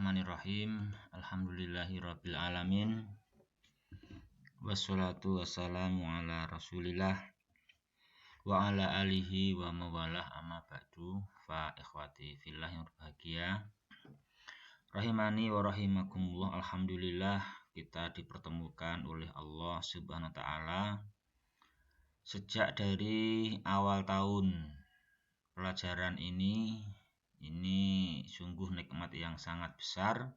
Bismillahirrahmanirrahim. Alhamdulillahirabbil alamin. Wassalatu wassalamu ala Rasulillah wa ala alihi wa mawalah amma ba'du. Fa ikhwati fillah yang berbahagia. Rahimani wa rahimakumullah. Alhamdulillah kita dipertemukan oleh Allah Subhanahu wa taala sejak dari awal tahun. Pelajaran ini sungguh nikmat yang sangat besar.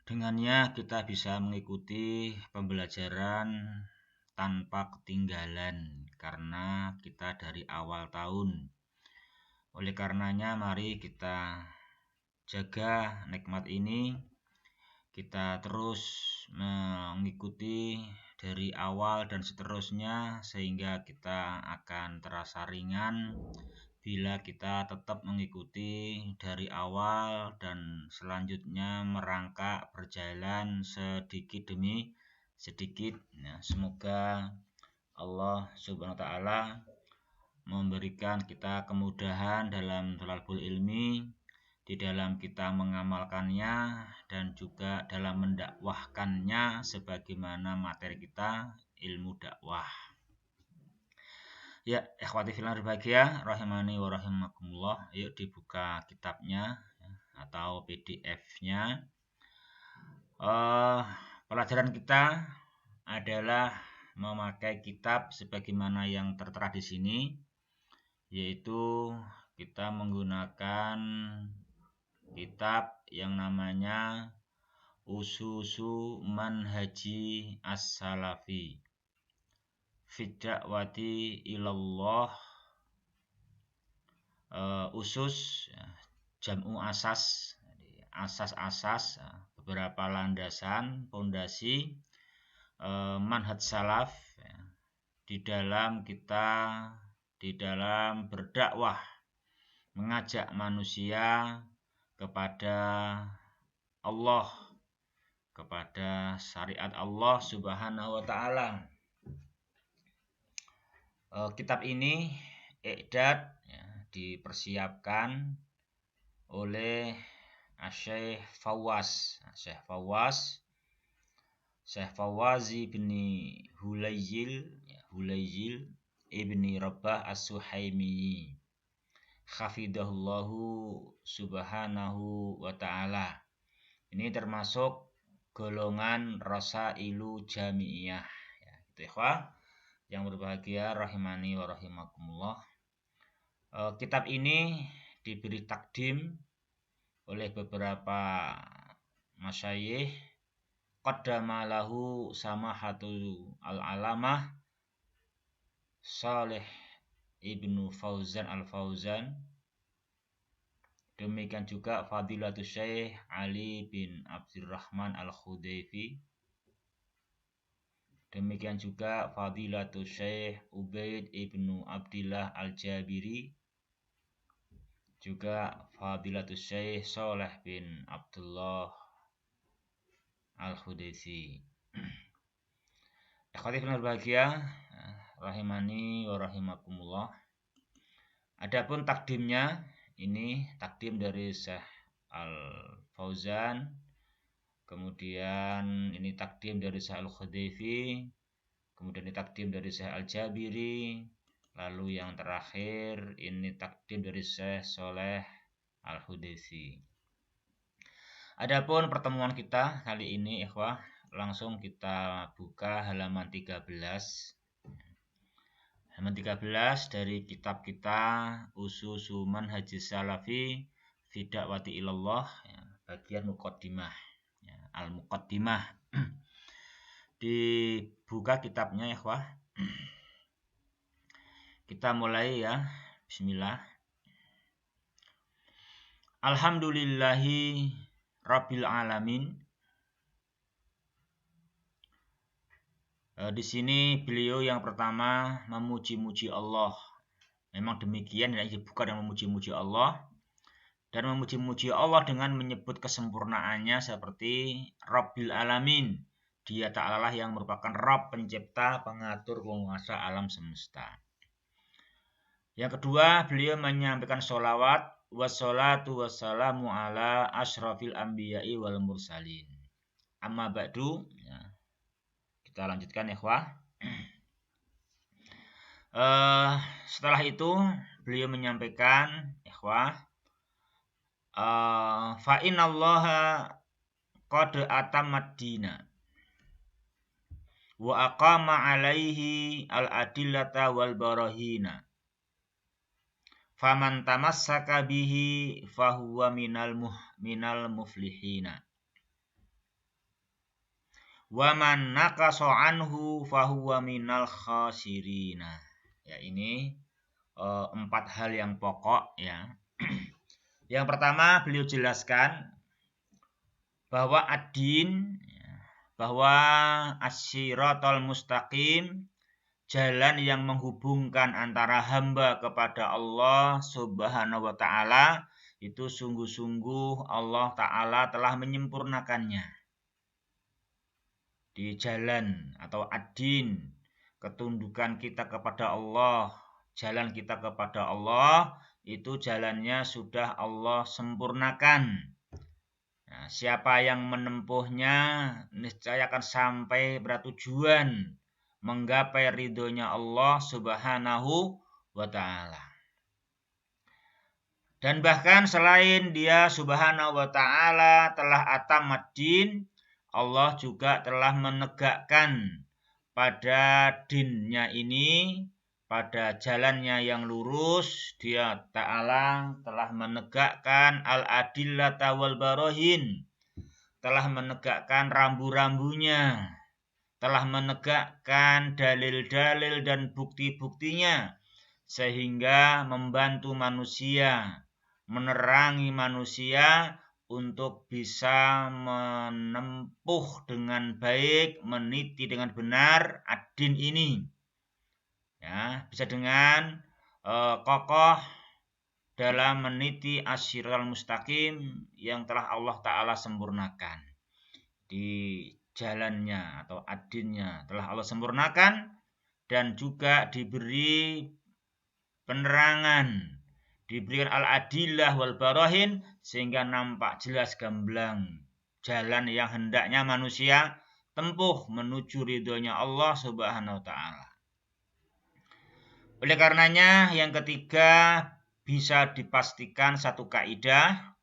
Dengannya kita bisa mengikuti pembelajaran tanpa ketinggalan karena kita dari awal tahun. Oleh karenanya mari kita jaga nikmat ini. Kita terus mengikuti dari awal dan seterusnya sehingga kita akan terasa ringan bila kita tetap mengikuti dari awal dan selanjutnya merangkak berjalan sedikit demi sedikit. Nah, semoga Allah Subhanahu wa taala memberikan kita kemudahan dalam thalabul ilmi, di dalam kita mengamalkannya dan juga dalam mendakwahkannya sebagaimana materi kita ilmu dakwah. Ya, ikhwati fillah berbahagia, rahimani wa rahimakumullah. Yuk dibuka kitabnya atau PDF-nya. Pelajaran kita adalah memakai kitab sebagaimana yang tertera di sini, yaitu kita menggunakan kitab yang namanya Ususu Manhaji As-Salafi Fidda'wati ilallah. Usus jam'u asas, asas-asas, beberapa landasan, pondasi manhaj salaf di dalam berdakwah, mengajak manusia kepada Allah, kepada syariat Allah Subhanahu wa taala. Kitab ini dipersiapkan oleh Syekh Fawazi bin Hulayil ibni Rabbah As-Suhaimi hafidhahullahu subhanahu wa ta'ala. Ini termasuk golongan Rasailu Jami'iyah ya, gitu ya, yang berbahagia rahimani wa rahimakumullah. Kitab ini diberi takdim oleh beberapa masyayikh. Qaddama lahu samahatul al-alamah Saleh Ibnu Fauzan al-Fauzan. Demikian juga Fadilatul Syekh Ali bin Abdurrahman al-Khudaifi. Demikian juga Fadilatul Syekh Ubaid ibnu Abdillah al-Jabiri. Juga Fadilatul Syekh Saleh bin Abdullah al-Khudaifi. Ikhwati fillah berbahagia, rahimani wa rahimakumullah. Adapun takdimnya, ini takdim dari Syekh Al-Fauzan. Kemudian ini takdim dari Syekh Al-Khudaifi, kemudian ini takdim dari Syekh Al-Jabiri, lalu yang terakhir ini takdim dari Syekh Saleh Al-Khudaifi. Adapun pertemuan kita kali ini ikhwah, langsung kita buka halaman 13. Halaman 13 dari kitab kita Ususu Manhajis Salafi fi Da'wati ilallah, bagian muqaddimah. Al-Muqaddimah. Dibuka kitabnya ya ikhwah. Kita mulai ya. Bismillah. Alhamdulillahi Rabbil alamin. Di sini beliau yang pertama memuji-muji Allah. Memang demikian, bukan yang memuji-muji Allah. Dan memuji-muji Allah dengan menyebut kesempurnaannya seperti Rabbil Alamin. Dia Ta'ala lah yang merupakan Rabb, pencipta, pengatur, penguasa alam semesta. Yang kedua, beliau menyampaikan sholawat wassalatu wassalamu ala asyrafil anbiya'i wal mursalin. Amma ba'du, ya. Kita lanjutkan ya, ikhwah. Setelah itu beliau menyampaikan, ikhwah, fa innallaha qad atamad dina wa aqama alaihi al-adillata wal barahina. Faman tamassaka bihi fahuwa minal muflihina. Wa man naqasa anhu fahuwa minal khasirina. Ya, ini 4 hal yang pokok ya. Yang pertama beliau jelaskan bahwa ad-din, bahwa as-siratal mustaqim, jalan yang menghubungkan antara hamba kepada Allah Subhanahu wa ta'ala, itu sungguh-sungguh Allah ta'ala telah menyempurnakannya. Di jalan atau ad-din, ketundukan kita kepada Allah, jalan kita kepada Allah, itu jalannya sudah Allah sempurnakan. Nah, siapa yang menempuhnya niscaya akan sampai pada tujuan, menggapai ridhonya Allah Subhanahu wa ta'ala. Dan bahkan selain dia Subhanahu wa ta'ala telah atamaddin, Allah juga telah menegakkan pada dinnya ini, pada jalannya yang lurus, dia ta'ala telah menegakkan al-adillata wal barahin, telah menegakkan rambu-rambunya, telah menegakkan dalil-dalil dan bukti-buktinya, sehingga membantu manusia, menerangi manusia untuk bisa menempuh dengan baik, meniti dengan benar ad-din ini. Ya, bisa dengan kokoh dalam meniti as-siratal mustaqim yang telah Allah ta'ala sempurnakan. Di jalannya atau ad-dinnya telah Allah sempurnakan, dan juga diberi penerangan, diberikan al-adillah wal barahin, sehingga nampak jelas gamblang jalan yang hendaknya manusia tempuh menuju ridhonya Allah Subhanahu wa ta'ala. Oleh karenanya yang ketiga, bisa dipastikan satu kaidah,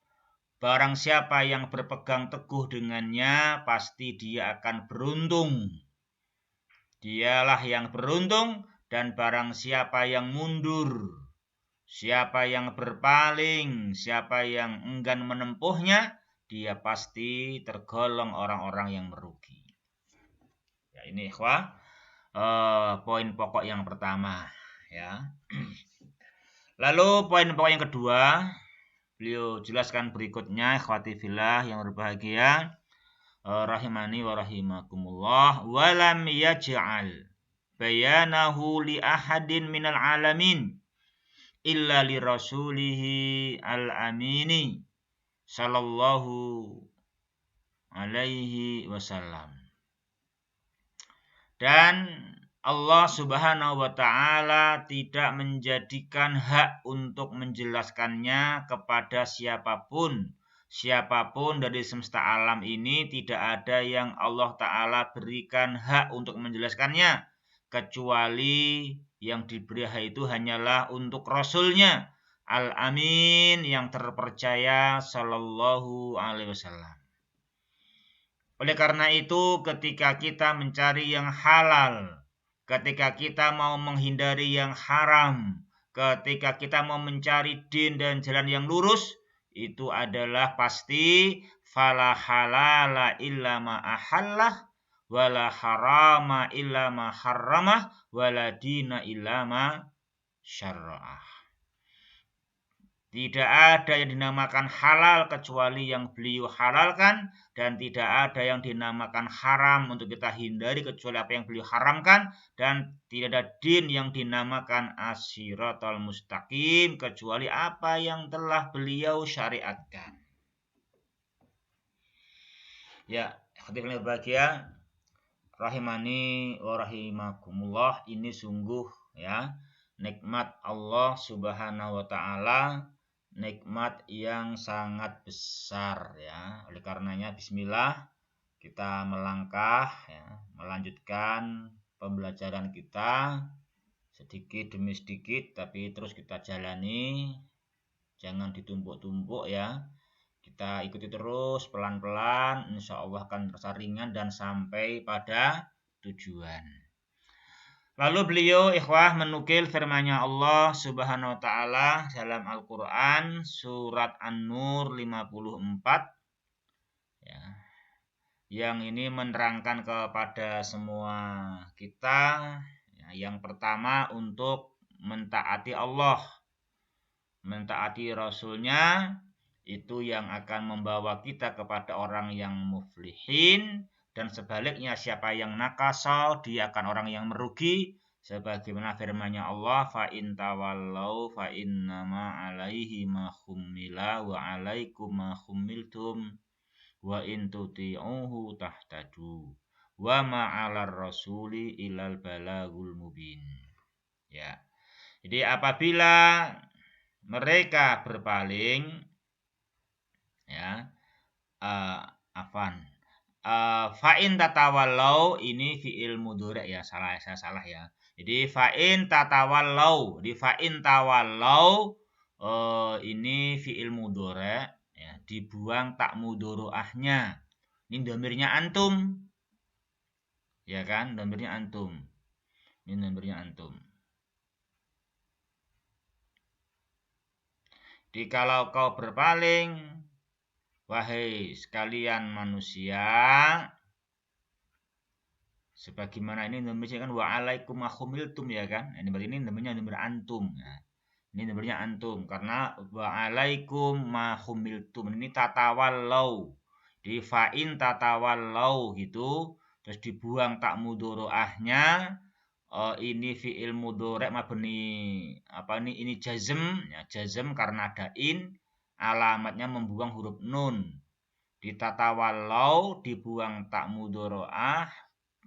barang siapa yang berpegang teguh dengannya, pasti dia akan beruntung. Dialah yang beruntung, dan barang siapa yang mundur, siapa yang berpaling, siapa yang enggan menempuhnya, dia pasti tergolong orang-orang yang merugi. Ya, ini ikhwah, poin pokok yang pertama ya. Lalu poin pokok yang kedua, beliau jelaskan berikutnya, ikhwati fillah yang berbahagia, rahimani wa rahimakumullah, walam yaj'al bayanahu li ahadin minal alamin illa li rasulihi al-amini sallallahu alaihi wasallam. Dan Allah Subhanahu wa ta'ala tidak menjadikan hak untuk menjelaskannya kepada siapapun. Siapapun dari semesta alam ini tidak ada yang Allah ta'ala berikan hak untuk menjelaskannya, kecuali yang diberi hak itu hanyalah untuk Rasulnya Al-Amin yang terpercaya sallallahu alaihi wasallam. Oleh karena itu, ketika kita mencari yang halal, ketika kita mau menghindari yang haram, ketika kita mau mencari din dan jalan yang lurus, itu adalah pasti fala halala illa ma ahallah, wala harama illa ma harramah, wala dina illa ma syarra'ah. Tidak ada yang dinamakan halal kecuali yang beliau halalkan, dan tidak ada yang dinamakan haram untuk kita hindari kecuali apa yang beliau haramkan, dan tidak ada din yang dinamakan as-siratal mustaqim kecuali apa yang telah beliau syariatkan. Ya, hadirin berbahagia, rahimani wa rahimakumullah, ini sungguh ya nikmat Allah Subhanahu wa ta'ala, nikmat yang sangat besar ya. Oleh karenanya bismillah kita melangkah ya, melanjutkan pembelajaran kita sedikit demi sedikit, tapi terus kita jalani, jangan ditumpuk-tumpuk ya. Kita ikuti terus pelan-pelan, insya Allah akan terasa ringan dan sampai pada tujuan. Lalu beliau ikhwah menukil firman-Nya Allah Subhanahu wa taala dalam Al-Qur'an surat An-Nur 54 ya. Yang ini menerangkan kepada semua kita ya, yang pertama untuk mentaati Allah, mentaati Rasul-Nya, itu yang akan membawa kita kepada orang yang muflihin, dan sebaliknya siapa yang nakasa dia akan orang yang merugi, sebagaimana firman-Nya Allah fa in tawallau fa innama alaihi ma khummila wa alaikum ma khummiltum wa in tuti'uhu tahtadu wa ma'alar rasuli ilal balagul mubin. Ya. Jadi apabila mereka berpaling ya, fa'in tatawallau ini fi'il mudhari ya, saya salah ya. Jadi fa'in tatawallau, di fa'in tawallau ini fi'il mudhari ya, dibuang tak mudhari'ahnya. Ini dhamirnya antum. Ya kan? Dhamirnya antum. Ini dhamirnya antum. Jadi kalau kau berpaling, wahai sekalian manusia, sebagaimana ini namanya kan wa alaikum akhumiltum ya kan. Ini berarti ini namanya nomor antum ya. Ini nomornya antum karena wa alaikum mahumiltum ini tatawallau. Di fa'in tatawallau gitu, terus dibuang tak mudhari'ahnya. Ini fi'il mudhari' mabni ini jazm ya, jazm karena ada in, alamatnya membuang huruf nun. Ditatawallau dibuang tak mudhari'ah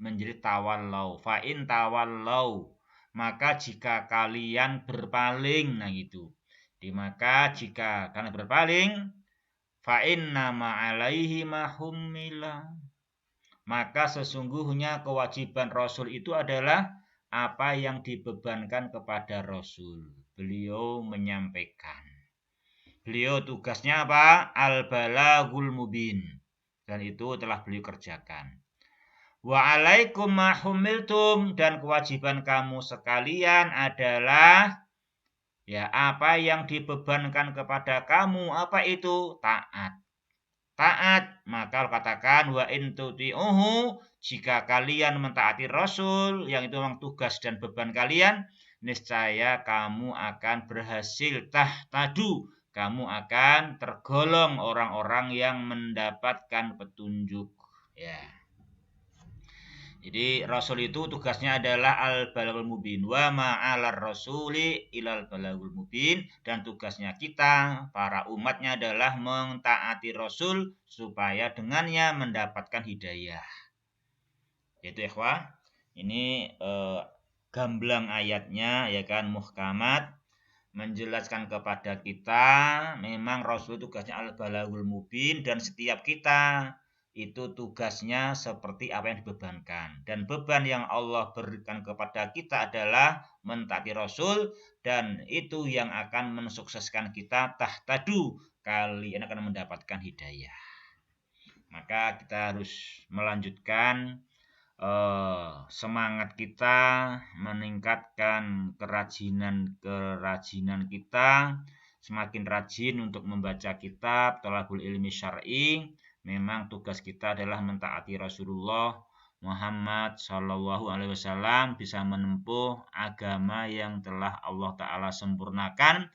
menjadi tawallau. Fa'in tawallau, maka jika kalian berpaling, nah gitu. Maka jika kalian berpaling, fa'inna ma'alaihi mahummila, maka sesungguhnya kewajiban Rasul itu adalah apa yang dibebankan kepada Rasul. Beliau menyampaikan. Beliau tugasnya apa? Al-balagul mubin. Dan itu telah beliau kerjakan. Wa alaikum ma humiltum, dan kewajiban kamu sekalian adalah ya apa yang dibebankan kepada kamu, apa itu? Taat. Taat, maka katakan wa in tuti'uhu, jika kalian mentaati Rasul, yang itu memang tugas dan beban kalian, niscaya kamu akan berhasil tahtadu, kamu akan tergolong orang-orang yang mendapatkan petunjuk ya. Jadi Rasul itu tugasnya adalah al-balagul mubin wa ma'alar rasuli ilal balagul mubin, dan tugasnya kita para umatnya adalah mentaati Rasul supaya dengannya mendapatkan hidayah. Yaitu ikhwah, ini gamblang ayatnya ya kan, muhkamat, menjelaskan kepada kita memang Rasul tugasnya al-balagul mubin, dan setiap kita itu tugasnya seperti apa yang dibebankan, dan beban yang Allah berikan kepada kita adalah mentaati Rasul, dan itu yang akan mensukseskan kita tahtadu, kalian akan mendapatkan hidayah. Maka kita harus melanjutkan semangat kita, meningkatkan kerajinan kita, semakin rajin untuk membaca kitab thalabul ilmi syar'i. Memang tugas kita adalah mentaati Rasulullah Muhammad Shallallahu Alaihi Wasallam, bisa menempuh agama yang telah Allah Ta'ala sempurnakan.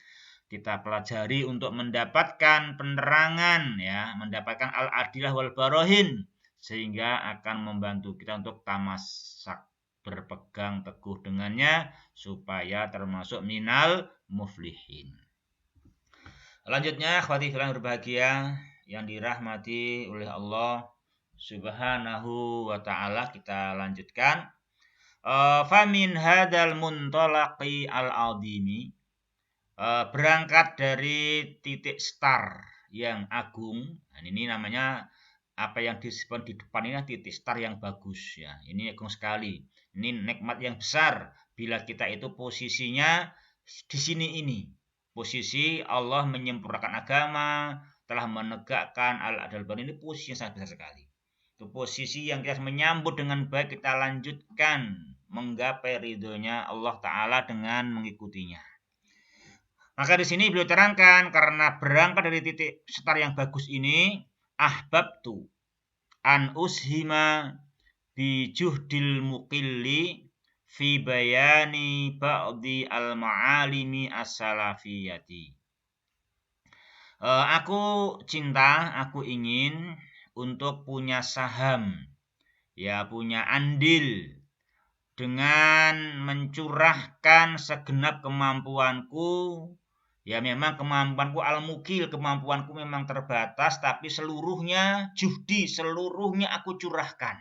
Kita pelajari untuk mendapatkan penerangan ya, mendapatkan al-adilah wal barohin, sehingga akan membantu kita untuk tamasak, berpegang teguh dengannya supaya termasuk minal muflihin. Selanjutnya akhwati fillah berbahagia yang dirahmati oleh Allah Subhanahu wa ta'ala, kita lanjutkan. Famin hadal muntalaqi al-azimi, berangkat dari titik start yang agung. Nah, ini namanya apa yang disebut di depan ini titik start yang bagus ya. Ini agung sekali. Ini nikmat yang besar bila kita itu posisinya di sini ini. Posisi Allah menyempurnakan agama, telah menegakkan al-adl bain, ini posisi yang sangat besar sekali. Itu posisi yang kita menyambut dengan baik, kita lanjutkan menggapai ridhonya Allah Ta'ala dengan mengikutinya. Maka di sini beliau terangkan karena berangkat dari titik start yang bagus ini, ahbabtu an ushima bi juhdil muqilli fi bayani ba'di al-ma'alimi as-salafiyati. Aku cinta, aku ingin untuk punya saham, ya punya andil dengan mencurahkan segenap kemampuanku. Ya memang kemampuanku al-mukil, kemampuanku memang terbatas, tapi seluruhnya juhdi, seluruhnya aku curahkan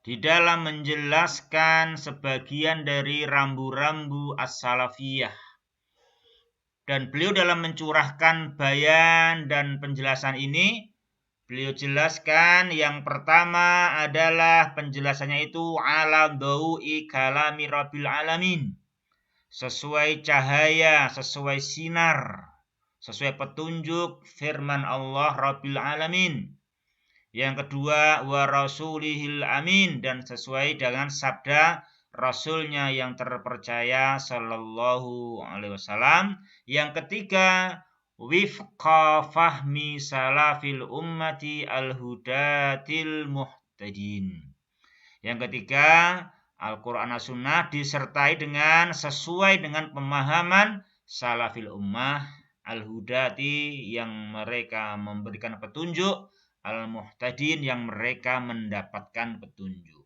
di dalam menjelaskan sebagian dari rambu-rambu as-salafiyah. Dan beliau dalam mencurahkan bayan dan penjelasan ini, beliau jelaskan yang pertama adalah penjelasannya itu ala daui kalami rabbil alamin. Sesuai cahaya, sesuai sinar, sesuai petunjuk firman Allah Rabbil Alamin. Yang kedua, wa rasulihil amin, dan sesuai dengan sabda Rasulnya yang terpercaya Sallallahu Alaihi Wasallam. Yang ketiga, wifqa fahmi salafil ummati al-hudatil muhtadin. Yang ketiga, Al-Quran as-Sunnah disertai dengan sesuai dengan pemahaman salafil ummah al-hudati yang mereka memberikan petunjuk, al-muhtadin yang mereka mendapatkan petunjuk.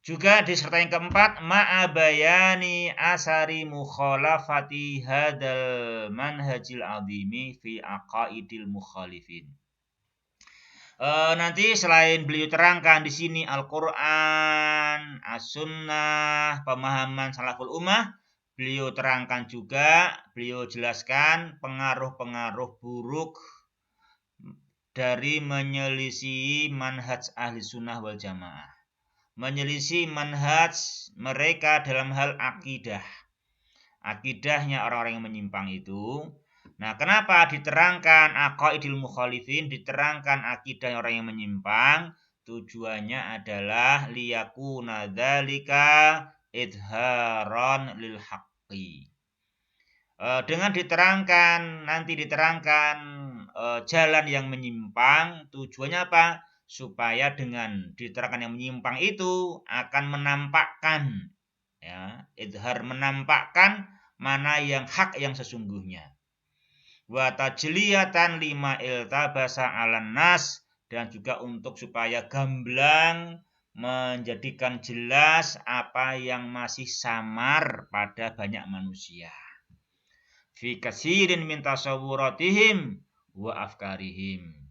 Juga disertai yang keempat, ma'abayani asari mukhalafati hadal manhajil azimi fi aqaidil mukhalifin. Nanti selain beliau terangkan di sini Al-Quran, As-Sunnah, pemahaman salaful ummah, beliau terangkan juga, beliau jelaskan pengaruh-pengaruh buruk dari menyelisih manhaj ahli sunnah wal jamaah. Menyelisih manhaj mereka dalam hal akidah. Akidahnya orang-orang yang menyimpang itu. Nah, kenapa diterangkan aqaidil mukhalifin, diterangkan akidah orang yang menyimpang? Tujuannya adalah liyakuna dzalika idharon lil haqqi. Dengan diterangkan, nanti diterangkan jalan yang menyimpang, tujuannya apa? Supaya dengan diterangkan yang menyimpang itu akan menampakkan, ya, idhar, menampakkan mana yang hak yang sesungguhnya. Wa tajliyatan lima iltabasa 'alan nas, dan juga untuk supaya gamblang menjadikan jelas apa yang masih samar pada banyak manusia. Fi katsirin min tasawwuratihim wa afkarihim.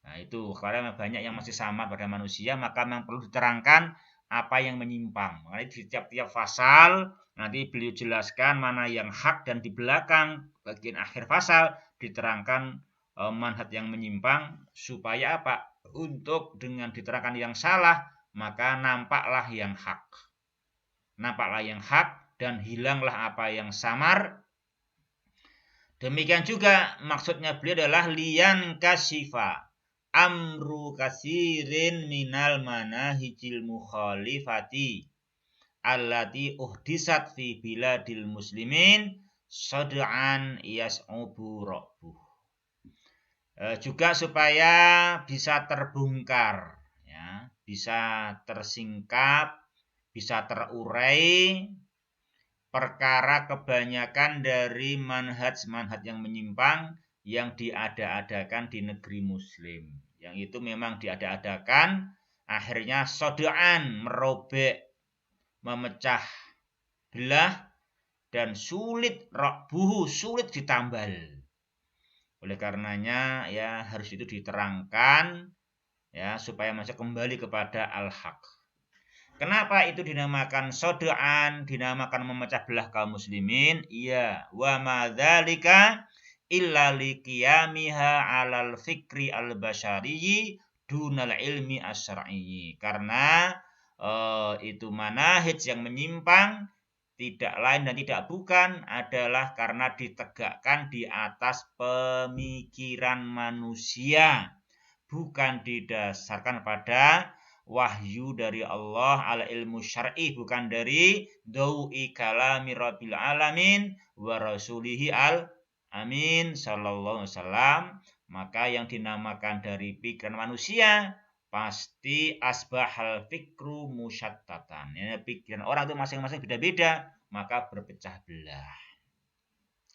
Nah, itu karena banyak yang masih samar pada manusia, maka memang perlu diterangkan apa yang menyimpang. Makanya di tiap-tiap pasal nanti beliau jelaskan mana yang hak, dan di belakang bagian akhir pasal diterangkan manhaj yang menyimpang, supaya apa? Untuk dengan diterangkan yang salah, maka nampaklah yang hak. Nampaklah yang hak dan hilanglah apa yang samar. Demikian juga maksudnya beliau adalah liyan kasyifa amru kasirin minal manahijil mukhalifati allati uhdisat fi biladil muslimin sad'an yas'ubu rabbuh. Juga supaya bisa terbongkar, ya, bisa tersingkap, bisa terurai perkara kebanyakan dari manhaj-manhaj yang menyimpang yang diada-adakan di negeri muslim. Yang itu memang diada-adakan, akhirnya sodaan, merobek, memecah belah, dan sulit rakbuhu, sulit ditambal. Oleh karenanya ya harus itu diterangkan, ya, supaya manusia kembali kepada al-haq. Kenapa itu dinamakan sodaan, dinamakan memecah belah kaum muslimin? Iya, wa madzalika illa liqiyamiha 'alal fikri al-basyariyyi dunal ilmi asy'ariyyi. Karena itu manahij yang menyimpang tidak lain dan tidak bukan adalah karena ditegakkan di atas pemikiran manusia, bukan didasarkan pada wahyu dari Allah ala ilmu syar'i, bukan dari dawi kalami rabbil alamin wa rasulihi al amin sallallahu alaihi wasallam. Maka yang dinamakan dari pikiran manusia pasti asbahal fikru musyattatan. Ya, pikiran orang itu masing-masing beda-beda, maka berpecah belah.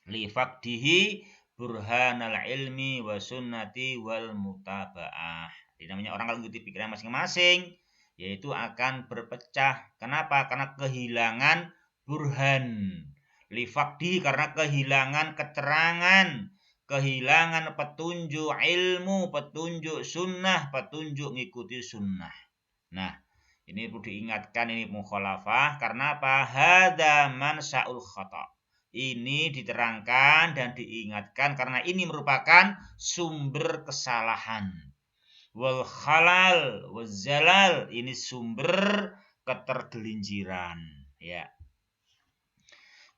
Li faqdihi burhanal ilmi wa sunnati wal mutaba'ah. Jadi namanya orang kalau mengikuti pikiran masing-masing, yaitu akan berpecah. Kenapa? Karena kehilangan burhan. Li faqdihi, karena kehilangan keterangan, kehilangan petunjuk ilmu, petunjuk sunnah, petunjuk ngikuti sunnah. Nah, ini perlu diingatkan, ini mukhalafah. Karena apa? Hadza mansa'ul khata'. Ini diterangkan dan diingatkan karena ini merupakan sumber kesalahan. Wal khalal wal zalal, ini sumber ketergelinciran. Ya.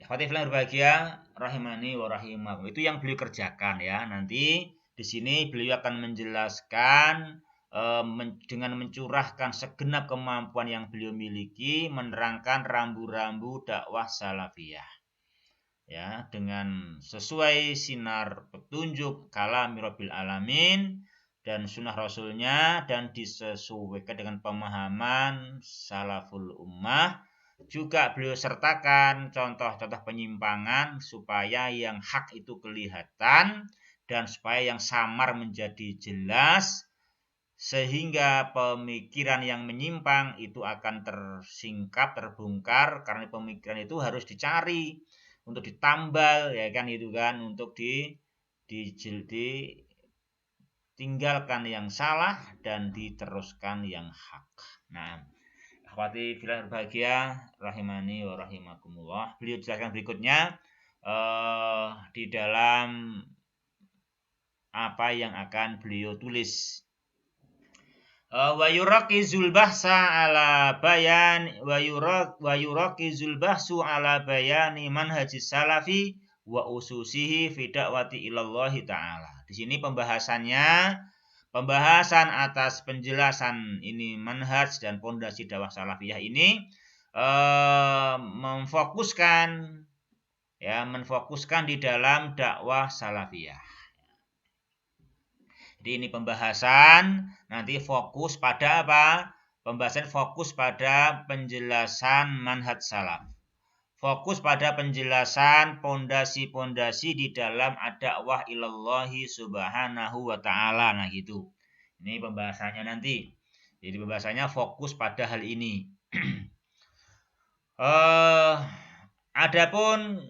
Fatihlah berbahagia rahimani wa rahimakum. Itu yang beliau kerjakan ya. Nanti di sini beliau akan menjelaskan dengan mencurahkan segenap kemampuan yang beliau miliki menerangkan rambu-rambu dakwah salafiyah. Ya, dengan sesuai sinar petunjuk kalam rabbil alamin dan sunnah rasulnya, dan disesuaikan dengan pemahaman salaful ummah. Juga beliau sertakan contoh-contoh penyimpangan supaya yang hak itu kelihatan dan supaya yang samar menjadi jelas, sehingga pemikiran yang menyimpang itu akan tersingkap, terbongkar, karena pemikiran itu harus dicari untuk ditambal, ya kan, itu kan, untuk ditinggalkan yang salah dan diteruskan yang hak. Nah, akhwati fillah berbahagia rahimani wa rahimakumullah. Beliau jelaskan berikutnya di dalam apa yang akan beliau tulis. Wa yuraqizul bahsa ala bayan wa yuraqizul bahsu ala bayani manhajis salafi wa ususihi fi da'wati ilallahi ta'ala. Di sini pembahasan atas penjelasan ini manhaj dan pondasi dakwah salafiyah ini menfokuskan di dalam dakwah salafiyah. Jadi ini pembahasan nanti fokus pada apa? Pembahasan fokus pada penjelasan manhaj salaf. Fokus pada penjelasan pondasi-pondasi di dalam dakwah ilallahi subhanahu wa ta'ala. Nah gitu. Ini pembahasannya nanti. Jadi pembahasannya fokus pada hal ini. Adapun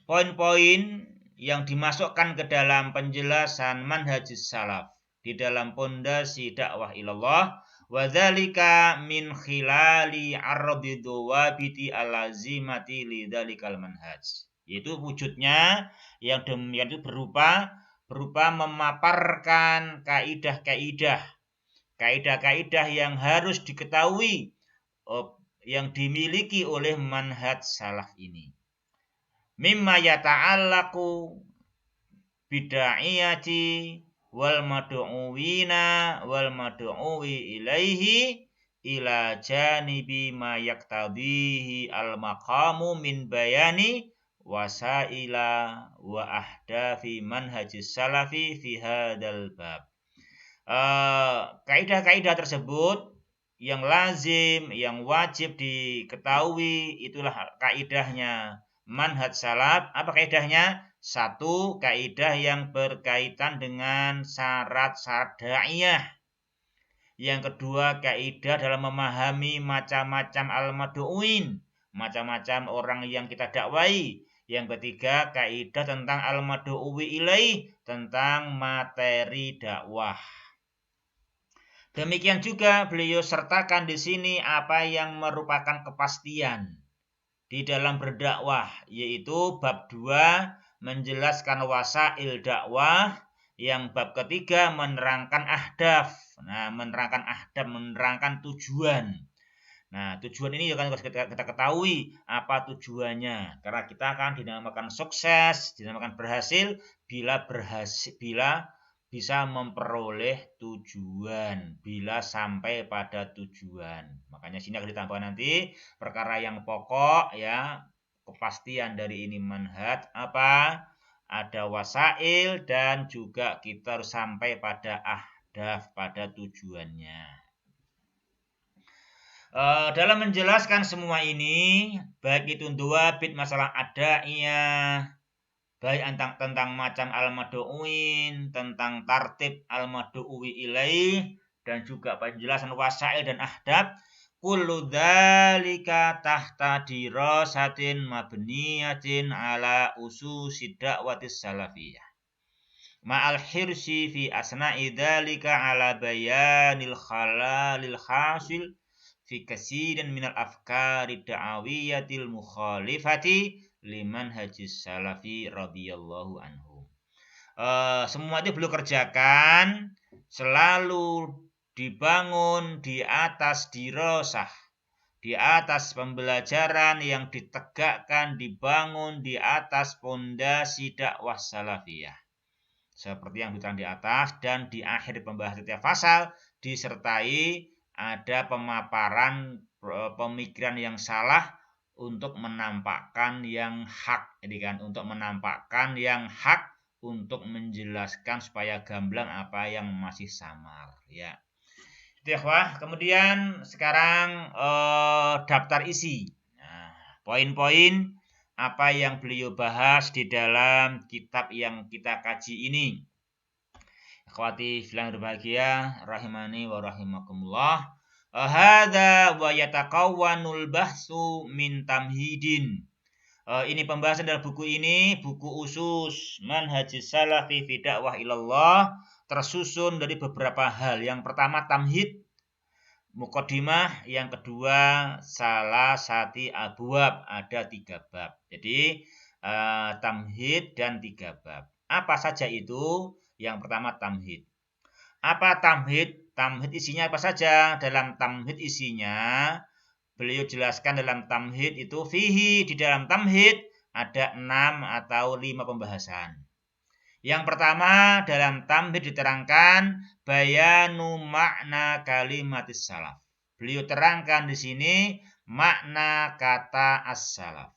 poin-poin yang dimasukkan ke dalam penjelasan manhajus salaf di dalam pondasi dakwah ilallah, wa dzalika min khilali ardi dawabiti alazimati lidzalikal manhaj. Yaitu wujudnya yang demikian itu berupa memaparkan kaidah-kaidah yang harus diketahui yang dimiliki oleh manhaj salaf ini. Mimma yata'allaqu bid'iyati wal mad'uwina wal mad'uwi ilaihi ila janibi ma yaktadihi al maqamu min bayani wasaila wa ahdafi manhajis salafi fi hadzal bab. Kaidah-kaidah tersebut yang lazim, yang wajib diketahui, itulah kaidahnya manhaj salaf. Apa kaidahnya? Satu, kaidah yang berkaitan dengan syarat-syarat da'iyah. Yang kedua, kaidah dalam memahami macam-macam al-mad'uin, macam-macam orang yang kita dakwai. Yang ketiga, kaidah tentang al-mad'uwi ilaih, tentang materi dakwah. Demikian juga beliau sertakan di sini apa yang merupakan kepastian di dalam berdakwah, yaitu bab 2 menjelaskan wasail dakwah, yang bab ketiga menerangkan ahdaf. Nah, menerangkan tujuan. Nah, tujuan ini akan kita ketahui apa tujuannya. Karena kita akan dinamakan sukses, dinamakan berhasil bila bisa memperoleh tujuan, bila sampai pada tujuan. Makanya sini akan ditambah nanti perkara yang pokok ya, kepastian dari ini manhaj apa? Ada wasail dan juga kita harus sampai pada ahdaf, pada tujuannya. Dalam menjelaskan semua ini, baik itu dua bit masalah ada'iyah, baik tentang macam al-mad'uin, tentang tartib al-mad'uwi ilaih, dan juga penjelasan wasail dan ahdab, kullu dzalika tahta dirasatin mabniyatin ala ususid da'watis salafiyah. Ma'al hirsi fi asna'i dzalika ala bayanil khalalil hasil fi katsirin minal afkari da'awiyatil mukhalifati liman hajis salafi radhiyallahu anhu. Semua itu beliau kerjakan selalu dibangun di atas dirosah, di atas pembelajaran yang ditegakkan, dibangun di atas pondasi dakwah salafiyah. Seperti yang dituliskan di atas, dan di akhir pembahasan setiap pasal disertai ada pemaparan pemikiran yang salah untuk menampakkan yang hak, jadi kan, untuk menampakkan yang hak, untuk menjelaskan supaya gamblang apa yang masih samar ya. Itu ya, wah. Kemudian sekarang daftar isi. Nah, poin-poin apa yang beliau bahas di dalam kitab yang kita kaji ini. Akhwati fillah berbahagia rahimani wa rahimakumullah. Hadza wa yataqawwanul bahsu min tamhidin. Ini pembahasan dalam buku ini, buku usus manhajis salafi fi dakwah ilallah, tersusun dari beberapa hal. Yang pertama tamhid, muqaddimah, yang kedua salasati abwab, ada 3 bab. Jadi tamhid dan 3 bab. Apa saja itu? Yang pertama tamhid. Apa tamhid? Tamhid isinya apa saja? Dalam tamhid isinya beliau jelaskan dalam tamhid itu fihi, di dalam tamhid ada 6 atau 5 pembahasan. Yang pertama dalam tamhid diterangkan bayanu makna kalimatis salaf. Beliau terangkan di sini makna kata as-salaf.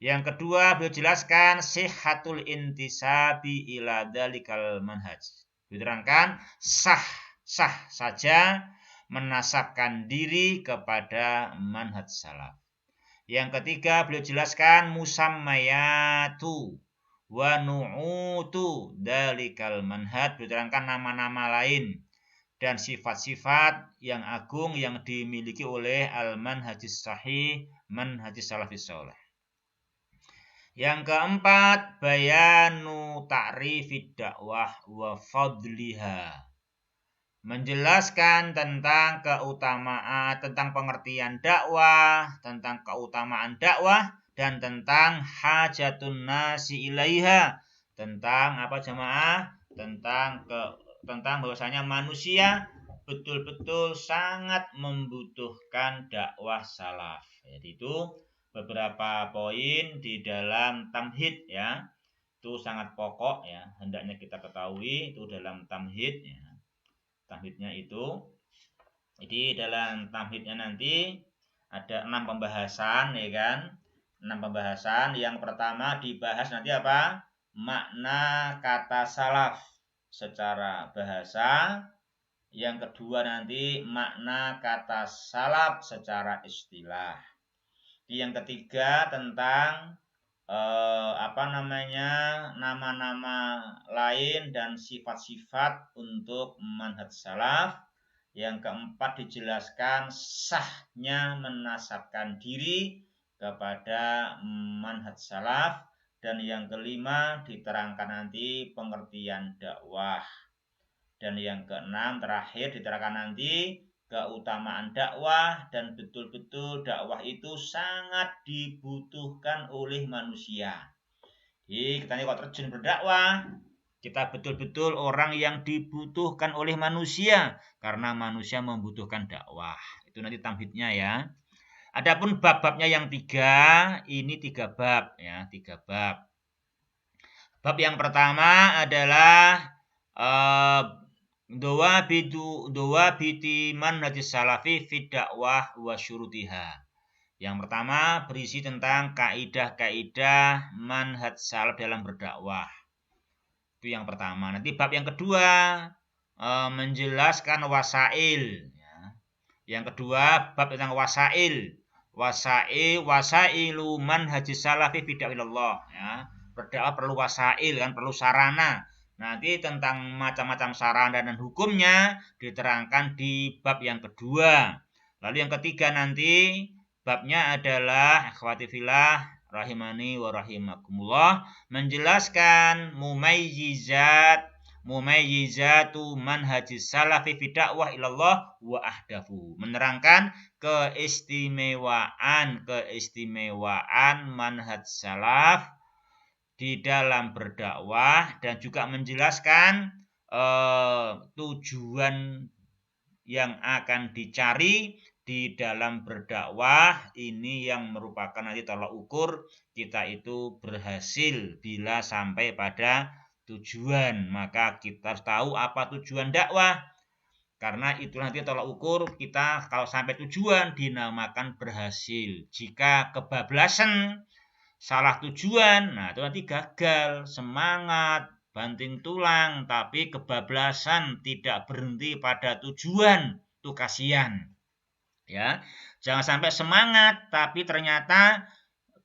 Yang kedua beliau jelaskan sihhatul intisabi ila dzalikal manhaj. Diterangkan sah saja menasabkan diri kepada manhaj salaf. Yang ketiga beliau jelaskan musammayatu wa nu'utu dalikal manhaj, diterangkan nama-nama lain dan sifat-sifat yang agung yang dimiliki oleh al-manhajis sahih, manhajis salafis saleh. Yang keempat, bayanu ta'rifid dakwah wa fadliha. Menjelaskan tentang keutamaan, tentang pengertian dakwah, tentang keutamaan dakwah, dan tentang hajatun nasi ilaiha. Tentang apa jemaah? Tentang bahwasanya manusia betul-betul sangat membutuhkan dakwah salaf. Jadi itu beberapa poin di dalam tamhid ya. Itu sangat pokok ya, hendaknya kita ketahui itu dalam tamhid ya. Tamhidnya itu, jadi dalam tamhidnya nanti ada 6 pembahasan ya kan. 6 pembahasan. Yang pertama dibahas nanti apa? Makna kata salaf secara bahasa. Yang kedua nanti makna kata salaf secara istilah. Yang ketiga tentang nama-nama lain dan sifat-sifat untuk manhaj salaf. Yang keempat dijelaskan sahnya menasabkan diri kepada manhaj salaf, dan yang kelima diterangkan nanti pengertian dakwah. Dan yang keenam terakhir diterangkan nanti keutamaan dakwah dan betul-betul dakwah itu sangat dibutuhkan oleh manusia. Jadi kita ini kalau terjun berdakwah, kita betul-betul orang yang dibutuhkan oleh manusia karena manusia membutuhkan dakwah. Itu nanti tamhidnya ya. Adapun bab-babnya yang 3, ini 3 bab ya, 3 bab. Bab yang pertama adalah dawabiti manhajis salafi fid dakwah wa syurutiha. Yang pertama berisi tentang kaidah-kaidah manhaj salaf dalam berdakwah. Itu yang pertama. Nanti bab yang kedua menjelaskan wasail. Ya. Yang kedua bab tentang wasail. Wasailu manhajis salafi fi da'willah. Ya. Berdakwah perlu wasail kan, perlu sarana. Nanti tentang macam-macam sarana dan hukumnya diterangkan di bab yang kedua. Lalu yang ketiga nanti babnya adalah akhwati fillah rahimani wa rahimakumullah, menjelaskan mumayyizatu manhajis salafi fi dakwah ilallah wa ahdafu, menerangkan keistimewaan manhaj salaf di dalam berdakwah dan juga menjelaskan tujuan yang akan dicari di dalam berdakwah. Ini yang merupakan nanti tolak ukur kita itu berhasil bila sampai pada tujuan. Maka kita harus tahu apa tujuan dakwah, karena itu nanti tolak ukur kita kalau sampai tujuan dinamakan berhasil. Jika kebablasan, salah tujuan, nah itu nanti gagal, semangat, banting tulang, tapi kebablasan tidak berhenti pada tujuan, itu kasihan. Ya, jangan sampai semangat, tapi ternyata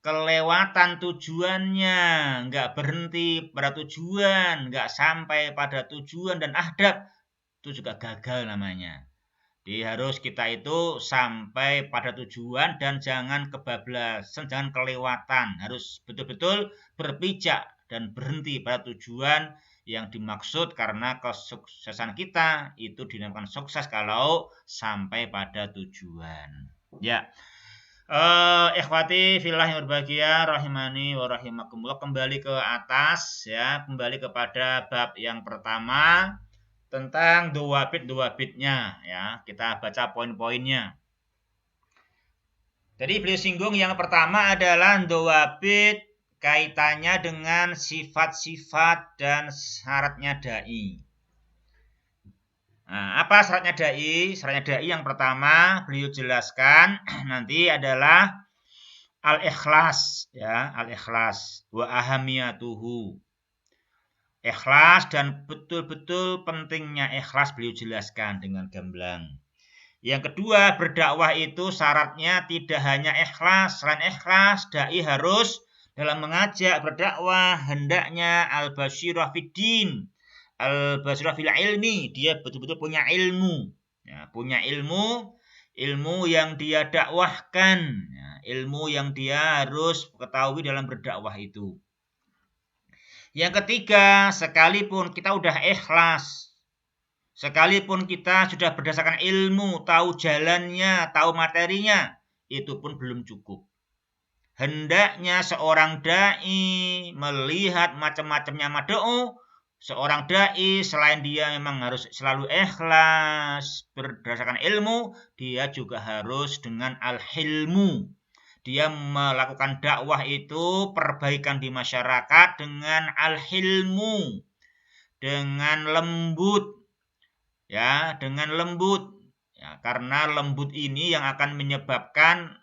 kelewatan tujuannya, nggak berhenti pada tujuan, nggak sampai pada tujuan dan ahdaf, itu juga gagal namanya. Jadi harus kita itu sampai pada tujuan dan jangan kebablasan, jangan kelewatan. Harus betul-betul berpijak dan berhenti pada tujuan yang dimaksud, karena kesuksesan kita itu dinamakan sukses kalau sampai pada tujuan. Ya. Ikhwati fillah yang berbahagia rahimani wa rahimakumullah, kembali ke atas ya, kembali kepada bab yang pertama tentang duwabit-duwabitnya ya. Kita baca poin-poinnya. Jadi beliau singgung yang pertama adalah duwabit kaitannya dengan sifat-sifat dan syaratnya dai. Nah, apa syaratnya dai? Syaratnya dai yang pertama beliau jelaskan nanti adalah al-ikhlas ya, al-ikhlas wa ahamiyatuhu. Ikhlas dan betul-betul pentingnya ikhlas beliau jelaskan dengan gamblang. Yang kedua, berdakwah itu syaratnya tidak hanya ikhlas. Selain ikhlas, dai harus dalam mengajak berdakwah hendaknya al-basyirah fiddin, al-basyirah fil ilmi. Dia betul-betul punya ilmu. Ya, punya ilmu yang dia dakwahkan. Ya, ilmu yang dia harus ketahui dalam berdakwah itu. Yang ketiga, sekalipun kita udah ikhlas, sekalipun kita sudah berdasarkan ilmu, tahu jalannya, tahu materinya, itu pun belum cukup. Hendaknya seorang dai melihat macam-macamnya mad'u. Seorang dai selain dia memang harus selalu ikhlas berdasarkan ilmu, dia juga harus dengan al-hilmu. Dia melakukan dakwah itu, perbaikan di masyarakat dengan al-hilmu, dengan lembut. Ya, dengan lembut. Ya, karena lembut ini yang akan menyebabkan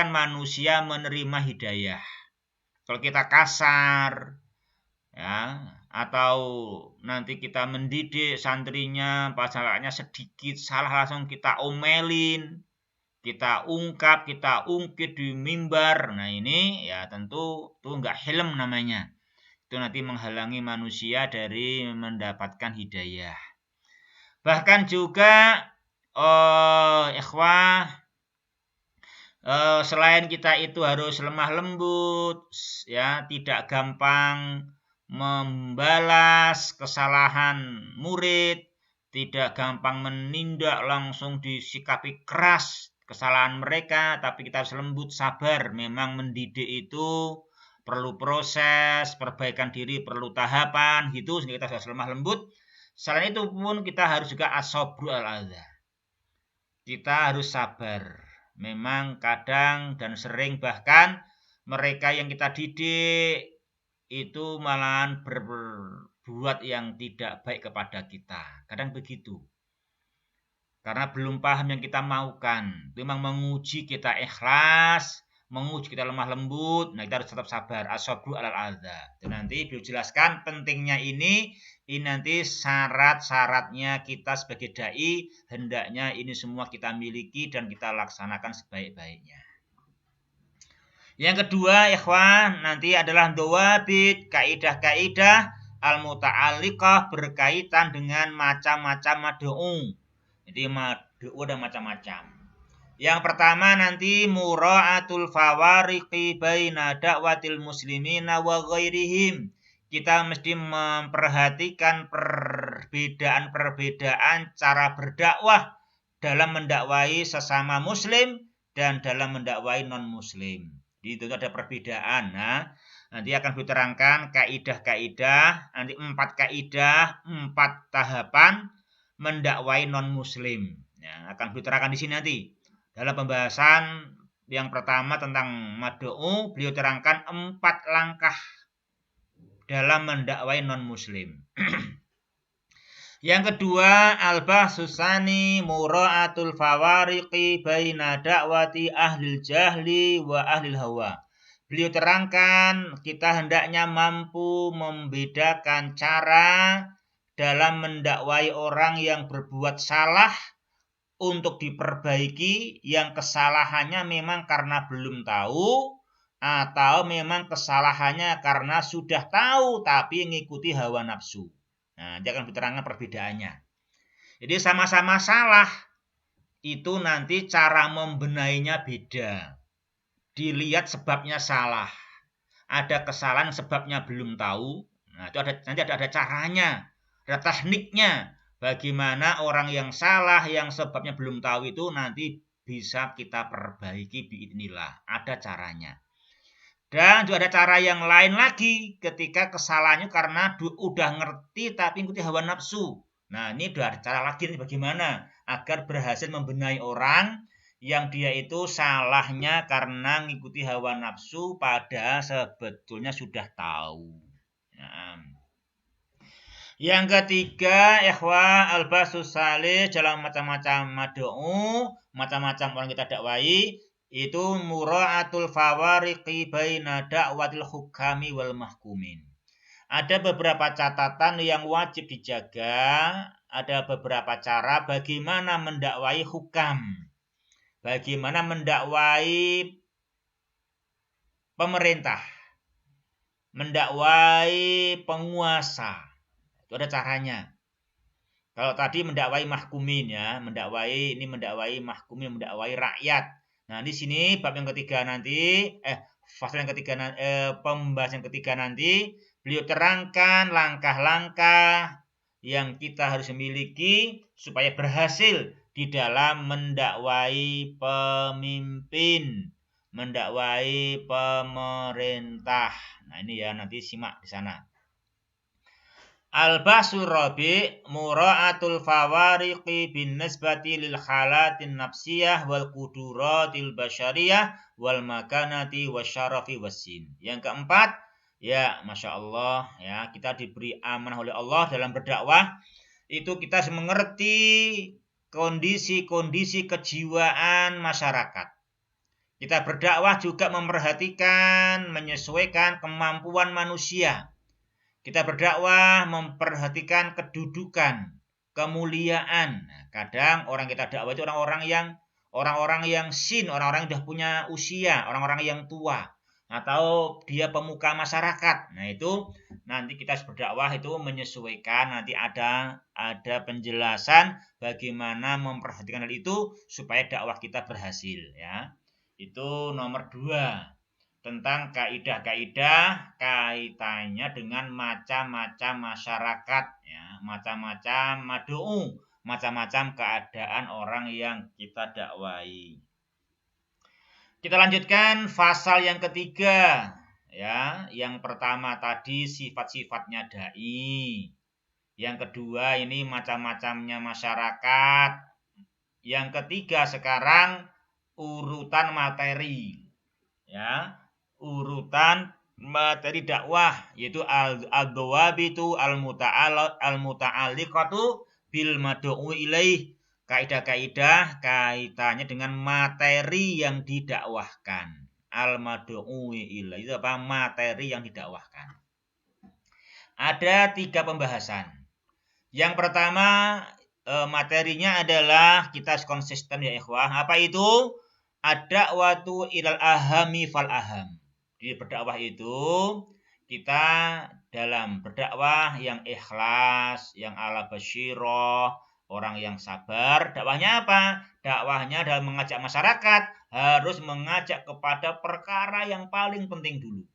manusia menerima hidayah. Kalau kita kasar, ya, atau nanti kita mendidik santrinya, pasalnya sedikit salah langsung kita omelin, kita ungkap, kita ungkit di mimbar. Nah ini ya tentu itu enggak hilm namanya. Itu nanti menghalangi manusia dari mendapatkan hidayah. Bahkan juga ikhwah, selain kita itu harus lemah lembut, ya, tidak gampang membalas kesalahan murid, tidak gampang menindak langsung disikapi keras kesalahan mereka, tapi kita harus lembut, sabar. Memang mendidik itu perlu proses, perbaikan diri perlu tahapan, gitu, sehingga kita harus lemah lembut. Selain itu pun kita harus juga as-sabru al-adza. Kita harus sabar. Memang kadang dan sering bahkan mereka yang kita didik itu malahan berbuat yang tidak baik kepada kita. Kadang begitu. Karena belum paham yang kita maukan. Memang menguji kita ikhlas, menguji kita lemah lembut. Nah, kita harus tetap sabar. As-sabru alal adza. Dan nanti beliau jelaskan pentingnya ini nanti syarat-syaratnya kita sebagai dai, hendaknya ini semua kita miliki dan kita laksanakan sebaik-baiknya. Yang kedua, ikhwan, nanti adalah dawabit, kaidah-kaidah al-muta'alliqah berkaitan dengan macam-macam mad'u. Jadi mad'u ada macam-macam. Yang pertama nanti mura'atul fawariqi baina da'watil muslimina wa ghairihim. Kita mesti memperhatikan perbedaan-perbedaan cara berdakwah dalam mendakwai sesama muslim dan dalam mendakwai non-muslim. Itu ada perbedaan. Nah, nanti akan diterangkan kaidah-kaidah, nanti 4 kaidah, 4 tahapan mendakwai non-muslim. Ya, akan diterangkan di sini nanti. Dalam pembahasan yang pertama tentang mad'u, beliau terangkan 4 langkah dalam mendakwai non-muslim. Yang kedua, al-bahsusani mura'atul fawariqi baina da'wati ahlil jahli wa ahlil hawa. Beliau terangkan kita hendaknya mampu membedakan cara dalam mendakwai orang yang berbuat salah untuk diperbaiki, yang kesalahannya memang karena belum tahu atau memang kesalahannya karena sudah tahu tapi mengikuti hawa nafsu. Nah, dia akan diterangkan perbedaannya. Jadi sama-sama salah, itu nanti cara membenahinya beda. Dilihat sebabnya salah. Ada kesalahan sebabnya belum tahu. Nah, itu nanti ada caranya, ada tekniknya. Bagaimana orang yang salah, yang sebabnya belum tahu itu nanti bisa kita perbaiki biidznillah. Ada caranya. Dan juga ada cara yang lain lagi ketika kesalahannya karena udah ngerti tapi ikuti hawa nafsu. Nah, ini udah ada cara lagi nih bagaimana agar berhasil membenahi orang yang dia itu salahnya karena mengikuti hawa nafsu padahal sebetulnya sudah tahu. Nah. Yang ketiga, ikhwah al-basus salih dalam macam-macam mad'u, macam-macam orang kita dakwai, itu mura'atul fawariqi baina da'watil hukami wal mahkumin. Ada beberapa catatan yang wajib dijaga, ada beberapa cara bagaimana mendakwai hukam, bagaimana mendakwai pemerintah, mendakwai penguasa. Itu ada caranya. Kalau tadi mendakwai mahkumin ya, mendakwai mahkumin, mendakwai rakyat. Nah, di sini bab yang ketiga nanti, fasal yang ketiga, pembahasan ketiga nanti, beliau terangkan langkah-langkah yang kita harus miliki supaya berhasil di dalam mendakwai pemimpin, mendakwai pemerintah. Nah, ini ya nanti simak di sana. Al-bahsu rabi' mura'atul fawariqi bin nisbati lil halatin nafsiyah wal quduratil basyariyah wal makanati wasyarafi wassin. Yang keempat, ya Masya Allah, ya kita diberi amanah oleh Allah dalam berdakwah. Itu kita harus mengerti kondisi-kondisi kejiwaan masyarakat. Kita berdakwah juga memperhatikan, menyesuaikan kemampuan manusia. Kita berdakwah memperhatikan kedudukan, kemuliaan. Nah, kadang orang kita dakwah itu orang-orang yang sin, orang-orang yang sudah punya usia, orang-orang yang tua, atau dia pemuka masyarakat. Nah, itu nanti kita berdakwah itu menyesuaikan, nanti ada penjelasan bagaimana memperhatikan hal itu supaya dakwah kita berhasil ya. Itu nomor 2. tentang kaidah-kaidah kaitannya dengan macam-macam masyarakat, ya, macam-macam mad'u, macam-macam keadaan orang yang kita dakwai. Kita lanjutkan pasal yang ketiga, ya. Yang pertama tadi sifat-sifatnya dai. Yang kedua ini macam-macamnya masyarakat. Yang ketiga sekarang urutan materi, ya. Urutan materi dakwah yaitu al-dawabitu al-muta'alliqatu bil mad'u ilaih. Kaidah-kaidah kaitannya dengan materi yang didakwahkan. Al-mad'u ilaih itu apa? Materi yang didakwahkan. Ada 3 pembahasan. Yang pertama materinya adalah kita konsisten ya ikhwah. Apa itu? Ad-da'watu ilal ahami fal aham. Di berdakwah itu kita dalam berdakwah yang ikhlas, yang ala basyirah, orang yang sabar. Dakwahnya apa? Dakwahnya dalam mengajak masyarakat harus mengajak kepada perkara yang paling penting dulu.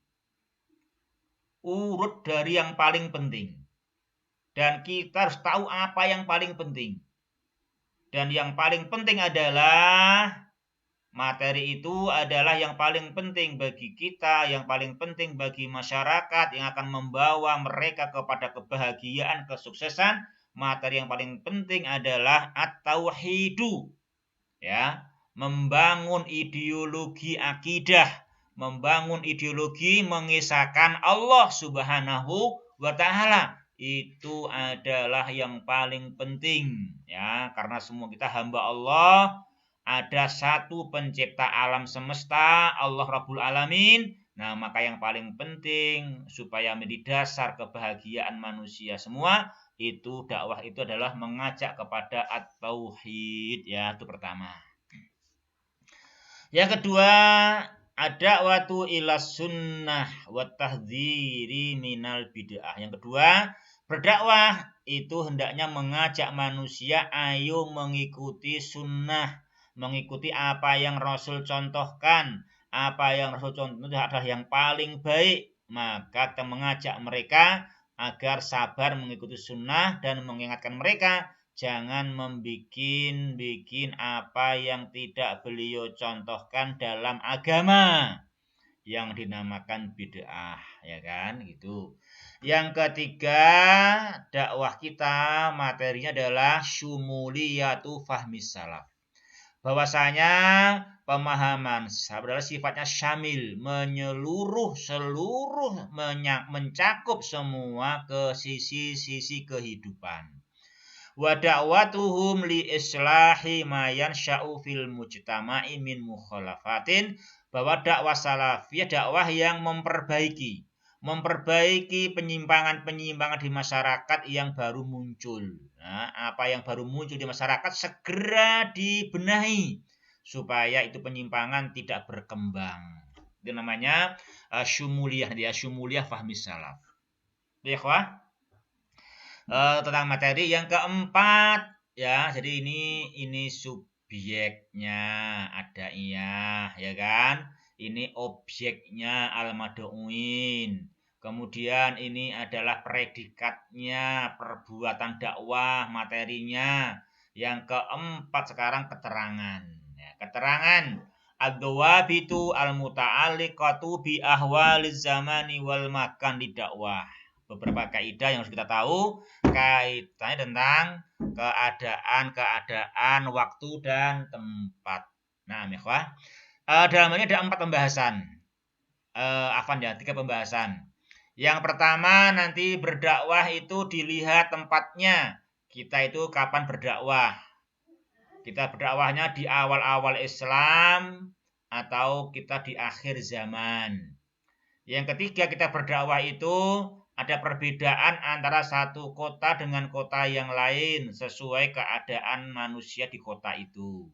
Urut dari yang paling penting. Dan kita harus tahu apa yang paling penting. Dan yang paling penting adalah materi itu adalah yang paling penting bagi kita, yang paling penting bagi masyarakat yang akan membawa mereka kepada kebahagiaan, kesuksesan. Materi yang paling penting adalah at-tauhidu, ya, membangun ideologi akidah, membangun ideologi mengisahkan Allah Subhanahu wa taala. Itu adalah yang paling penting, ya, karena semua kita hamba Allah. Ada satu pencipta alam semesta, Allah Rabbul Alamin. Nah, maka yang paling penting supaya menjadi dasar kebahagiaan manusia semua, itu dakwah itu adalah mengajak kepada at-tauhid, ya, itu pertama. Yang kedua, ada watu ilas sunnah wa tahdhiri minal bid'ah. Yang kedua, berdakwah itu hendaknya mengajak manusia ayo mengikuti sunnah, mengikuti apa yang Rasul contohkan. Apa yang Rasul contohkan adalah yang paling baik. Maka kita mengajak mereka agar sabar mengikuti sunnah dan mengingatkan mereka jangan membikin apa yang tidak beliau contohkan dalam agama yang dinamakan bid'ah, ya kan, gitu. Yang ketiga, dakwah kita materinya adalah syumuliyatu fahmis salaf. Bahwasanya pemahaman salaf adalah sifatnya syamil, menyeluruh, mencakup semua ke sisi-sisi kehidupan. Wa da'watuhum li islahi ma yansha'u fil mujtama'i min mukhalafatin, bahwa dakwah salafiyah dakwah yang memperbaiki penyimpangan-penyimpangan di masyarakat yang baru muncul. Nah, apa yang baru muncul di masyarakat segera dibenahi supaya itu penyimpangan tidak berkembang. Itu namanya syumuliyah, dia syumuliyah fahmi salaf. Ya, ikhwah. Tentang materi yang keempat, ya, jadi ini subjeknya ada iya, ya kan, ini objeknya al-mad'uin, kemudian ini adalah predikatnya perbuatan dakwah materinya. Yang keempat sekarang keterangan, ya, keterangan ad-dawabitu al-muta'alliqatu bi ahwaliz zamani wal makan di dakwah. Beberapa kaidah yang harus kita tahu kaitannya tentang keadaan, waktu dan tempat. Nah, ikhwah, dalam ini ada 4 pembahasan. 3 pembahasan. Yang pertama nanti berdakwah itu dilihat tempatnya. Kita itu kapan berdakwah? Kita berdakwahnya di awal-awal Islam atau kita di akhir zaman. Yang ketiga, kita berdakwah itu ada perbedaan antara satu kota dengan kota yang lain sesuai keadaan manusia di kota itu.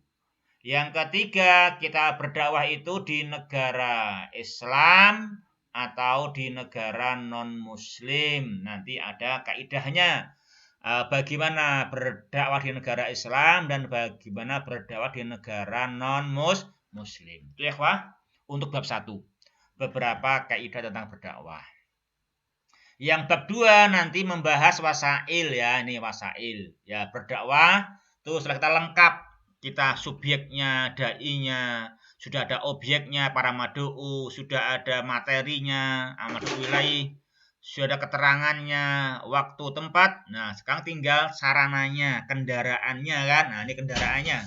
Yang ketiga, kita berdakwah itu di negara Islam atau di negara non-muslim. Nanti ada kaidahnya. Bagaimana berdakwah di negara Islam dan bagaimana berdakwah di negara non-muslim. Itu ya, Pak, untuk bab 1. beberapa kaidah tentang berdakwah. Yang bab 2 nanti membahas wasail ya, ini wasail. Ya, berdakwah tuh setelah kita lengkap, kita subjeknya, dai-nya, sudah ada objeknya para mad'u, sudah ada materinya, mad'u ilaih, sudah ada keterangannya, waktu, tempat. Nah, sekarang tinggal sarananya, kendaraannya kan. Nah, ini kendaraannya.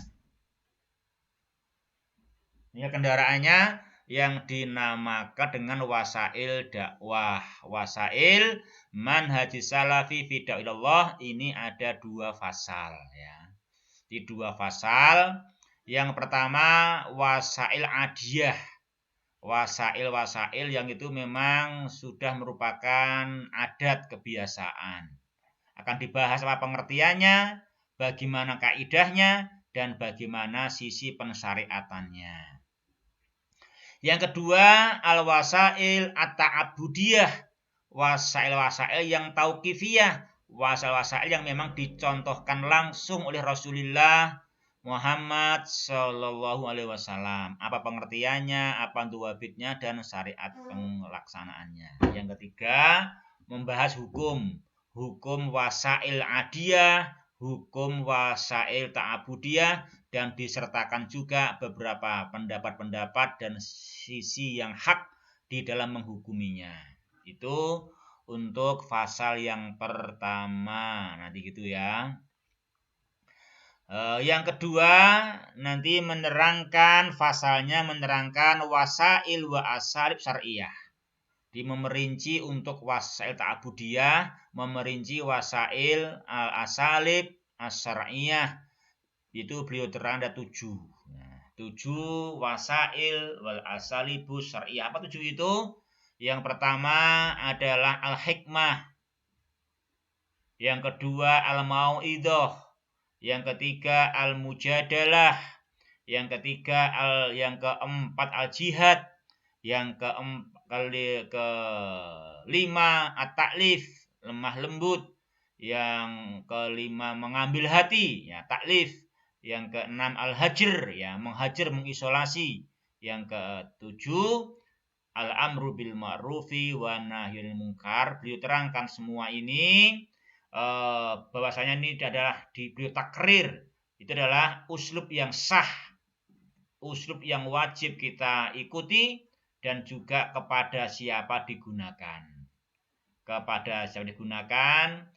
Ini kendaraannya yang dinamakan dengan wasail dakwah. Wasail manhajis salafi fi da'willah, ini ada 2 fasal ya. Di 2 fasal. Yang pertama wasail adiyah. Wasail-wasail yang itu memang sudah merupakan adat kebiasaan. Akan dibahas apa pengertiannya, bagaimana kaidahnya, dan bagaimana sisi pensyariatannya. Yang kedua, al-wasail at-ta'abudiyah. Wasail-wasail yang tauqifiyah. Wasail-wasail yang memang dicontohkan langsung oleh Rasulullah Muhammad Sallallahu Alaihi Wasallam. Apa pengertiannya, apa duwabitnya, dan syariat pelaksanaannya. Yang ketiga, membahas hukum. Hukum wasail adiyah, hukum wasail ta'abudiyah, dan disertakan juga beberapa pendapat-pendapat dan sisi yang hak di dalam menghukuminya. Itu untuk fasal yang pertama. Nanti gitu ya. Yang kedua nanti menerangkan fasalnya, menerangkan wasail wa asalib syar'iyah. Memerinci untuk wasail ta'abudiyah, memerinci wasail al-asalib as-syar'iyah. Itu beliau terang ada 7. 7 wasail wal asalibu syar'iyah. Apa 7 itu? Yang pertama adalah al-hikmah. Yang kedua al-mau'idah. Yang ketiga al-mujadalah. Yang keempat al-jihad. Yang kelima at-ta'lif, lemah lembut. Yang kelima mengambil hati, ya taklif. Yang keenam al-hajr, ya menghajar, mengisolasi. Yang ketujuh al-amru bil ma'rufi wa nahyil munkar. Beliau terangkan semua ini bahwasanya ini adalah beliau takrir. Itu adalah uslub yang sah, uslub yang wajib kita ikuti, dan juga kepada siapa digunakan. Kepada siapa digunakan,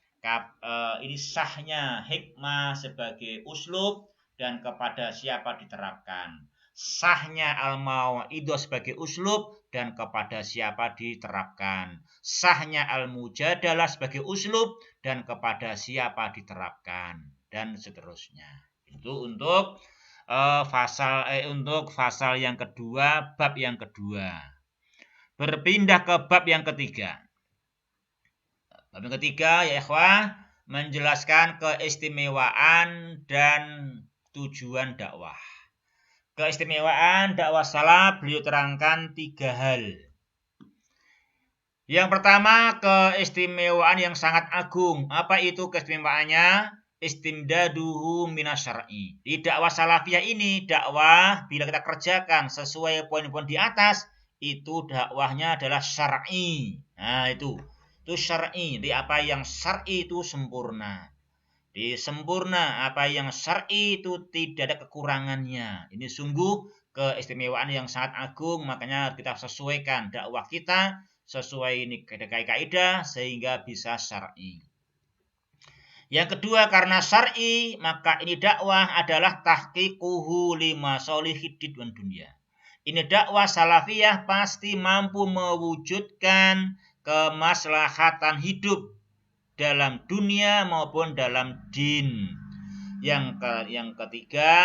ini sahnya hikmah sebagai uslub, dan kepada siapa diterapkan. Sahnya al-mau'idah sebagai uslub, dan kepada siapa diterapkan. Sahnya al-mujadalah sebagai uslub, dan kepada siapa diterapkan, dan seterusnya. Itu untuk fasal yang kedua, bab yang kedua. Berpindah ke bab yang ketiga. Bab yang ketiga ya ikhwah, menjelaskan keistimewaan dan tujuan dakwah. Keistimewaan dakwah salaf beliau terangkan 3 hal. Yang pertama, keistimewaan yang sangat agung. Apa itu keistimewaannya? Istimdaduhu minasyar'i. Di dakwah salafiyah ini, dakwah bila kita kerjakan sesuai poin-poin di atas, itu dakwahnya adalah syar'i. Nah, itu syar'i. Di apa yang syar'i itu sempurna. Di sempurna apa yang syar'i itu tidak ada kekurangannya. Ini sungguh keistimewaan yang sangat agung, makanya kita sesuaikan dakwah kita sesuai ini kaidah sehingga bisa syar'i. Yang kedua, karena syar'i, maka ini dakwah adalah tahqiquhu lima solihid wan dunia. Ini dakwah salafiyah pasti mampu mewujudkan kemaslahatan hidup dalam dunia maupun dalam din. Yang ketiga,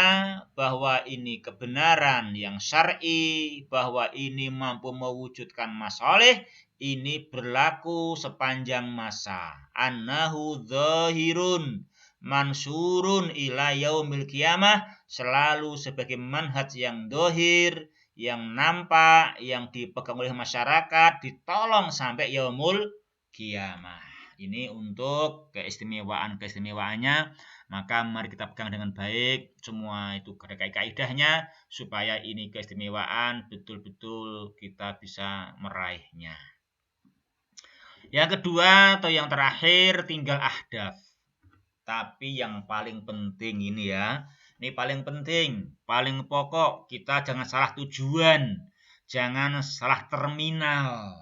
bahwa ini kebenaran yang syar'i, bahwa ini mampu mewujudkan masalih, ini berlaku sepanjang masa. Annahu dzahirun mansurun ila yaumil qiyamah, selalu sebagai manhaj yang dzahir, yang nampak, yang dipegang oleh masyarakat, ditolong sampai yaumul qiyamah. Ini untuk keistimewaan-keistimewaannya, maka mari kita pegang dengan baik. Semua itu ada kaidahnya supaya ini keistimewaan betul-betul kita bisa meraihnya. Yang kedua atau yang terakhir tinggal ahdaf. Tapi yang paling penting ini ya, ini paling penting, paling pokok, kita jangan salah tujuan, jangan salah terminal,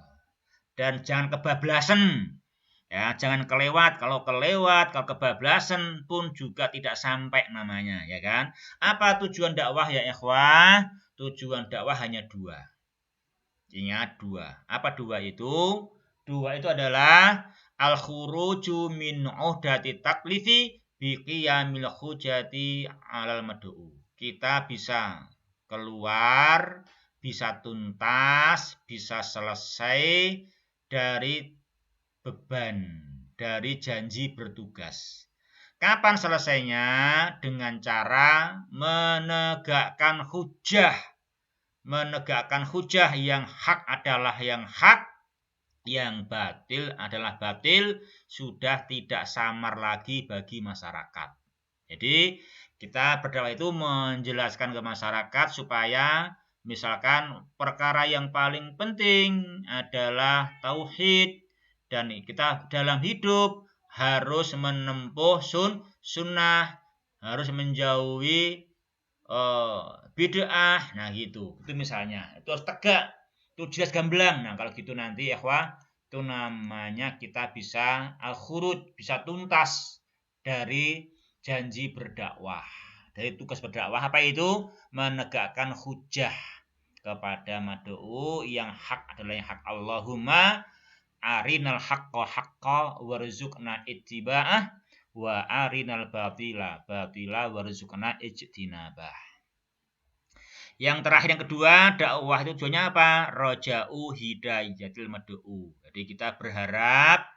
dan jangan kebablasan. Ya, jangan kelewat. Kalau kebablasan pun juga tidak sampai namanya, ya kan? Apa tujuan dakwah ya ikhwah? Tujuan dakwah hanya dua. Ingat dua. Apa dua itu? Dua itu adalah al-khuruju min uhdati taklifi biqiyamil hujati alal mad'u. Kita bisa keluar, bisa tuntas, bisa selesai dari beban, dari janji bertugas. Kapan selesainya? Dengan cara menegakkan hujah. Menegakkan hujah, yang hak adalah yang hak, yang batil adalah batil, sudah tidak samar lagi bagi masyarakat. Jadi kita berdakwah itu menjelaskan ke masyarakat supaya misalkan perkara yang paling penting adalah tauhid, dan kita dalam hidup harus menempuh sunnah, harus menjauhi bid'ah. Nah gitu, itu misalnya, itu harus tegak, itu jelas gamblang. Nah kalau gitu nanti ya itu namanya kita bisa al-khuruj, bisa tuntas dari janji berdakwah, dari tugas berdakwah. Apa itu? Menegakkan hujah kepada mad'u, yang hak adalah yang hak. Allahumma arinal haqqa haqqa warzuqna ittiba'ah, wa arinal batila batila warzuqna ijtinabah. Yang terakhir, yang kedua, dakwah itu tujuannya apa? Roja'u hidayatil mad'u. Jadi kita berharap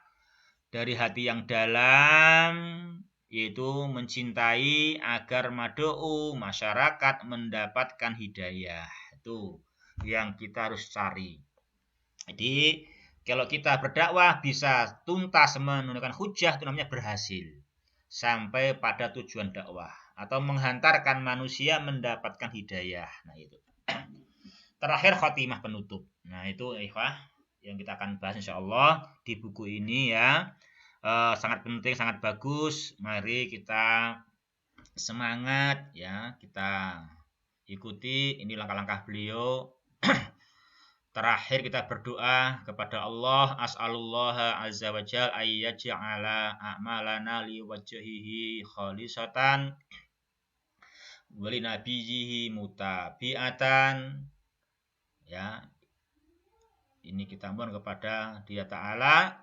dari hati yang dalam, yaitu mencintai agar mad'u, masyarakat, mendapatkan hidayah. Itu yang kita harus cari. Jadi kalau kita berdakwah bisa tuntas menunjukkan hujah, itu namanya berhasil sampai pada tujuan dakwah, atau menghantarkan manusia mendapatkan hidayah. Nah itu. Terakhir khotimah penutup. Nah itu ikhwah yang kita akan bahas insyaallah di buku ini ya. Sangat penting, sangat bagus. Mari kita semangat ya, kita ikuti ini langkah-langkah beliau. Terakhir kita berdoa kepada Allah, as'alullah azza wa jalla ayyaj'ala a'malana liwajhihi khalisatan wa li nabiyhi mutabi'atan. Ya. Ini kita mohon kepada Dia Ta'ala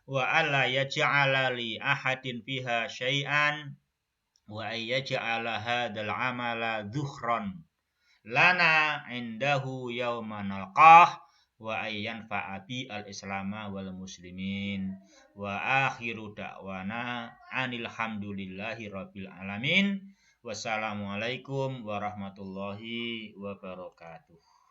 wa alla yaj'ala li ahadin fiha syai'an wa ayyaj'ala hadzal amala dhukhran lana indahu yawma nalqah wa ayyan fa'abi al-islama wal muslimin wa akhiru da'wana anil hamdulillahi rabbil alamin. Wassalamualaikum warahmatullahi wabarakatuh.